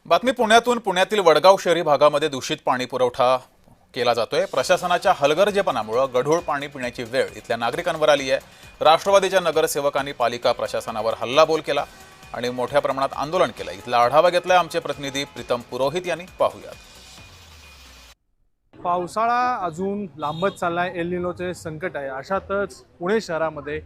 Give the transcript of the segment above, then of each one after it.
बातमी पुण्यातून पुण्यातील वडगाव शहरी भागामध्ये दूषित पाणी पुरवठा केला जातोय। प्रशासनाच्या हलगर्जीपणामुळे गढूळ पाणी पिण्याची वेळ इथल्या नागरिकांवर आली आहे। राष्ट्रवादीच्या नगरसेवकांनी पालिका प्रशासनावर हल्लाबोल केला आणि मोठ्या प्रमाणात आंदोलन केलं। इथला आढावा घेतलाय आमचे प्रतिनिधी प्रीतम पुरोहित यांनी। पाहूयात। पावसाळा अजून लांबत चाललाय, एल निनोचे संकट आहे। अशातच पुणे शहरामध्ये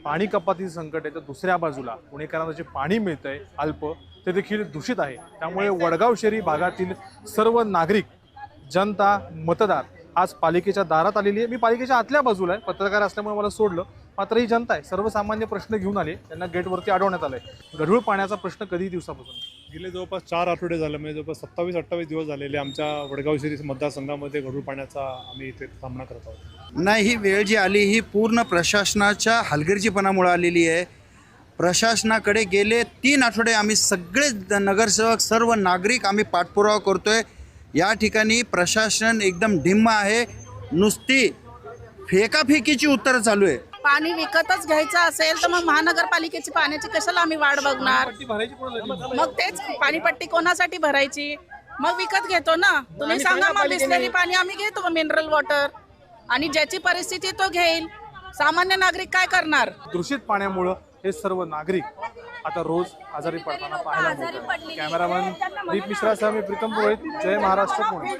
पाणी कपातीचे संकट आहे, तर दुसऱ्या बाजूला पुणेकरांना जे पाणी मिळतंय अल्प ते देखील दूषित आहे। त्यामुळे वडगाव शहरी भागातील सर्व नागरिक, जनता, मतदार आज पालिकेच्या दारात आलेली आहे। मी पालिकेच्या आतल्या बाजूला आहे, पत्रकार असल्यामुळे मला सोडलं, मात्र ही जनता आहे, सर्वसामान्य प्रश्न घेऊन आले, त्यांना गेटवरती अडवण्यात आलंय। गढूळ पाण्याचा प्रश्न कधी दिवसापासून गेले जवळपास 4 आठवडे झाले, म्हणजे जवळपास 27-28 दिवस झालेले आमच्या वडगाव शहरी मतदारसंघामध्ये गढूळ पाण्याचा आम्ही इथे सामना करत आहोत। नाही, ही वेळ जी आली ही पूर्ण प्रशासनाच्या हलगर्जीपणामुळे आलेली आहे। प्रशासनाकडे गेले 3 आठवडे आम्ही सगळे नगरसेवक, सर्व नागरिक आम्ही पाठपुरावा करतोय। या ठिकाणी प्रशासन एकदम ढिम्म आहे, नुसती फेकाफेकीची उत्तरं चालू आहे। पाणी विकतच घ्यायचं असेल तर मग महानगरपालिकेची पाण्याची कशाला आम्ही वाट बघणार? मग तेच पाणीपट्टी कोणासाठी भरायची? मग विकत घेतो ना। तुम्ही सांगा, मग बिसलेरी पाणी आम्ही घेतो, मिनरल वॉटर, आणि ज्याची परिस्थिती तो घेईल। सामान्य नागरिक काय करणार? दूषित पाण्यामुळे हे सर्व नागरिक आता रोज आजारी पडताना पाहायला मिळतात। कॅमेरामन दीप मिश्रासह मी प्रीतम पुरोहित, जय महाराष्ट्र, पुणे।